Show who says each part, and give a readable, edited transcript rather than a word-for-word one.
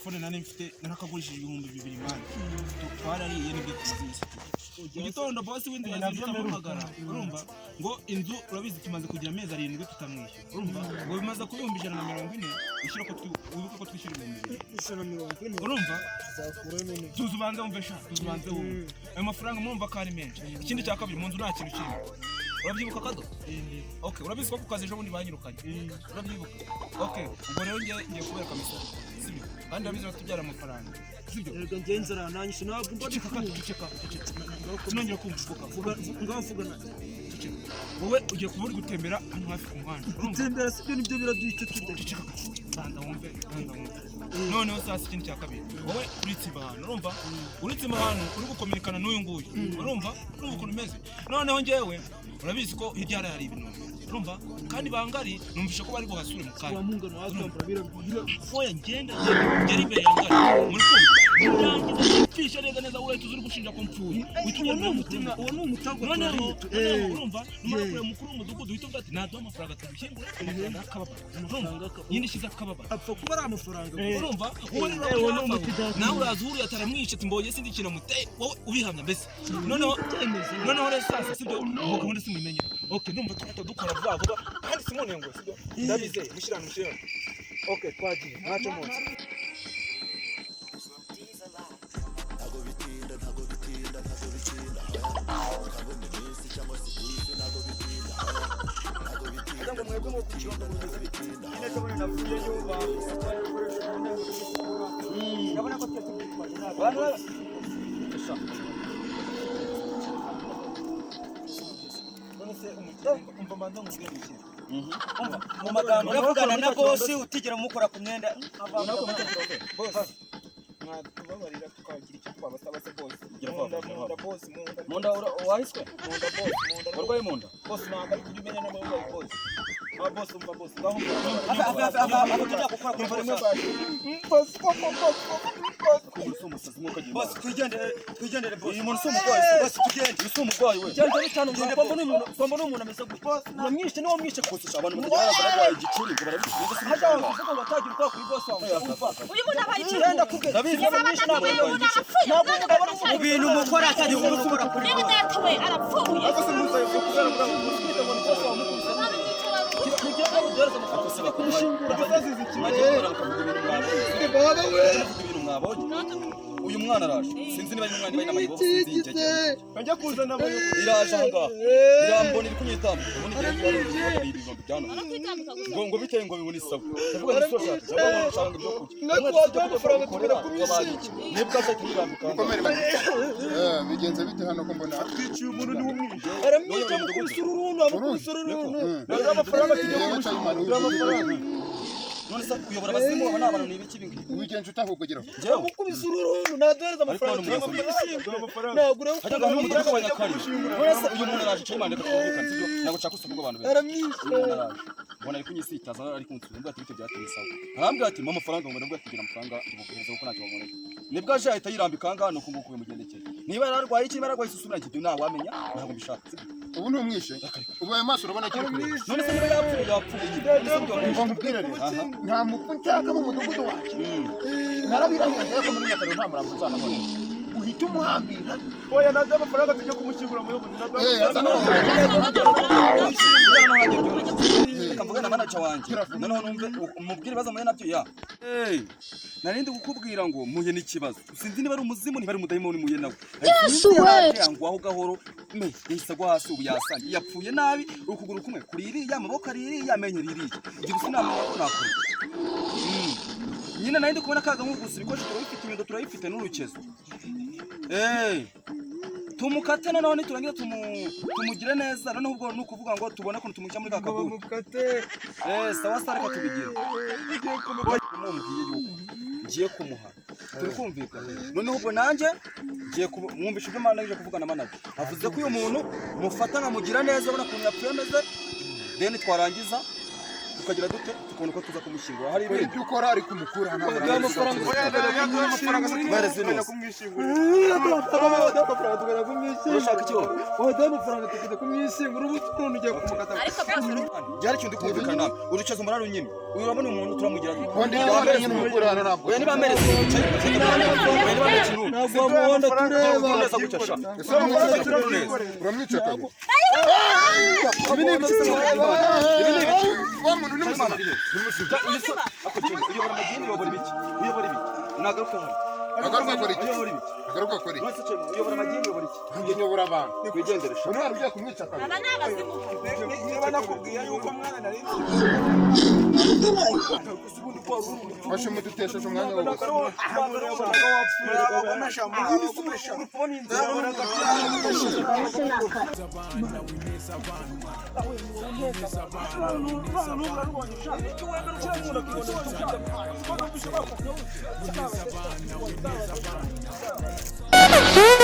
Speaker 1: agatelefone nane mfite narakagurishije 2000 man twarariye n'ibyo tuzizi igitondo boss w'indi yazamuhamagara urumva ngo inzu urabizi kimaze kugira amezi 7 tutamwishyura urumva ngo bimaze kuyumba 140 ushyira ko wibuka ko twishyura 140 urumva tuzubanza umvesha tuzubanze ayo mafaranga murumva ko ari menshi ikindi cya kabiri mu nzu nta kintu kirimo urabyibuka kado okay urabizi ko kukaze ejo bundi banyirukanye urabyibuka okay ubwo rero ngiye kubera kamisa sibyo kandi urabizi batubyara amafaranga sibyo
Speaker 2: rega ngenzera nanyishe ntabwo mbona
Speaker 1: ceceka tunongera kumvuga ngavugana wowe ugiye kuba uri gutembera hano hafi ku muhanda
Speaker 2: gutembera sibyo nibyo biraduhita
Speaker 1: ceceka banda wumve noneho sasa ikindi cya kabiri wowe uritsimba hano urumva uritsimba hano uri gukominikana n'uyu nguyu urumva ukuntu umeze noneho njyewe urabizi ko hirya hari ibintu urumva kandi bangari numvisha ko bari buhasure mu kanya
Speaker 2: wamungana wakambara birabira
Speaker 1: foya ngenda ngeri imbere yangari muri kumva fisha neza wowe tuzuri gushinja ko mpfuye
Speaker 2: uwo ni umutagwa
Speaker 1: noneho urumva numara mukuru w'umudugudu uhita uvuga ati nado amafaranga tubishyingura amafaranga akababa yindi shiza akababa
Speaker 2: apfa kuba ari amafaranga
Speaker 1: urumva wowe nawe urazuri ataramwica ati mboye sindi kintu muteye wowe ubihamya mbese noneho rero sasa sibyo uko ndi simumenye okay ndumva dukora vuba kandi simone ngo sibyo ndabizeye mushirana okay twagiye ntacyo munsi
Speaker 2: mu magambo uravugana na boss utigera mukora ku myenda
Speaker 1: tubabarira tukagira icyo twabasaba se boss
Speaker 2: munda wahiswe warwaye munda
Speaker 1: boss ntabwo ari kubimenya n'abaye boss boss umva boss ngaho
Speaker 2: boss twigendere boss uyu muntu si umugwayi boss tugende si umugwayi we genda bitanu ngomba n'umuntu ameze gutya uramwishe niwo mwishe kose abantu mutajya baragwa igicuri ngo barabivuga haja wavuga ngo batagira uko kuri boss wawe
Speaker 3: uyu muntu abaye ikigenda
Speaker 2: kubwe ndabizi mwishe ntabwo mu bintu mukora atari gukora kuri
Speaker 3: niba datawe arapfuye
Speaker 1: boss muzaye kubera ngo twita ngo boss wawe
Speaker 2: uyu mwana araje sinzi niba ari umwana bari n'amayibo sinzi
Speaker 1: njya kuzana abayobozi
Speaker 2: iraje ahangaha irambona iri kunyitamba ubundi ngo biteye ngo bibone isabu ndavuga ngo so shaka cyangwa ushaka ibyo kurya
Speaker 1: natwaje amafaranga tukora kuri isi
Speaker 2: nibwo aje kumurambika
Speaker 4: bigenze bite hano ko mbona
Speaker 1: twiciye umuntu ni umwishe
Speaker 2: aramwica mukusururunu
Speaker 1: ntabwo amafaranga tujya kumushyira amafaranga
Speaker 2: none se kuyobora abasimu aba n'abantu n'ibiki bingi
Speaker 4: wigenje utahugugera
Speaker 2: jewe
Speaker 1: mukubisururunu nadereza amafaranga ntabwo ure
Speaker 2: hajyaga no mudugudu wa Nyakari none se uyu muntu araje cyane mandeka twumvikana sibyo ntabwo nshaka usubwa abantu be
Speaker 1: aramwishe
Speaker 2: mbona ari kunyisitaza ari kunsubira ati bite byateye sawa arambwira ati mama amafaranga ngo ndabwo kugira amafaranga ndimuguhereza kuko ntacyo baboneye nibwo aje ahita yirambika hanga no kungukuye mugendekeye niba yararwaye iki yararwaye susubira iki nta wamenya ntabwo mbishaka
Speaker 4: ubu ni umwishe ubu ayo maso urabona kiri kure
Speaker 2: none se niba yapfuye
Speaker 4: ngo nkubwire nta mupfu nshaka mu mudugudu wacu narabirahira ko muri Nyakari nta murambo uzanabona uhita umuhambira
Speaker 1: oya ntabwo amafaranga tujya kumushyingura mu yobozi
Speaker 2: kamvuga na manager wanjye noneho numve umubwire baza muye nabyo ya narindi gukubwira ngo muye n'ikibazo sinzi niba ari umuzimu niba ari umudayimoni muye nawe ngo aho gahoro me yisagwa hasi ubu yasanye yapfuye nabi ukuguru kumwe kuriri ya maboko ariri yamenye riri igihe sinamenya ko nakora nyina narindi kubona kaga nk'ugusa ibikoresho turabifite inyundo turayifite n'urukezo tumukate noneho niturangira tumugire neza noneho ubwo nukuvuga ngo tubone ko tumushyira muri kakaburi
Speaker 1: mukate
Speaker 2: sawa sare ka tubigire mumbwiye yuko ngiye kumuha turi kumvikana noneho ubwo nanjye ngiye mwumvisha ibyo mana yije kuvugana manager avuze ko uyu muntu mufata nkamugira neza ubona kuntu yapfuye meze then twarangiza tukagira dute tukabona ko tuza kumushyingura hari
Speaker 4: ibyo
Speaker 2: ibindi
Speaker 4: ukora ari kumukura hano
Speaker 2: amafaranga urashaka iki wowe
Speaker 5: amafaranga tukajya kumwishyingura ubu umuntu ugiye kumukata
Speaker 3: ariko byose
Speaker 2: byari ikintu kumvikana nawe urucaza umuraro unyimye uyu urabona umuntu turamugira
Speaker 4: undi bamenye n'umukura hano ntabwo
Speaker 2: oya niba amereze wicaye
Speaker 5: ntabwo wamuhonda tureba
Speaker 4: uramwica kabiri
Speaker 5: ibi ni ibiki
Speaker 4: wa muntu ni muzima
Speaker 2: uyobora amagini uyobora ibiki nagaruka hano
Speaker 4: agaruka akora iki
Speaker 2: uyobora ibiki
Speaker 4: agaruka akora iki
Speaker 2: uyobora amagini uyobora iki
Speaker 4: njye nyobora abantu
Speaker 2: wigendere
Speaker 4: ubu ntabwo ugiye kumwica kabiri
Speaker 3: aba ni abazimu
Speaker 1: niba nakubwiye yuko mwana nari
Speaker 4: fashe mudutesheje umwanya wose
Speaker 1: Abana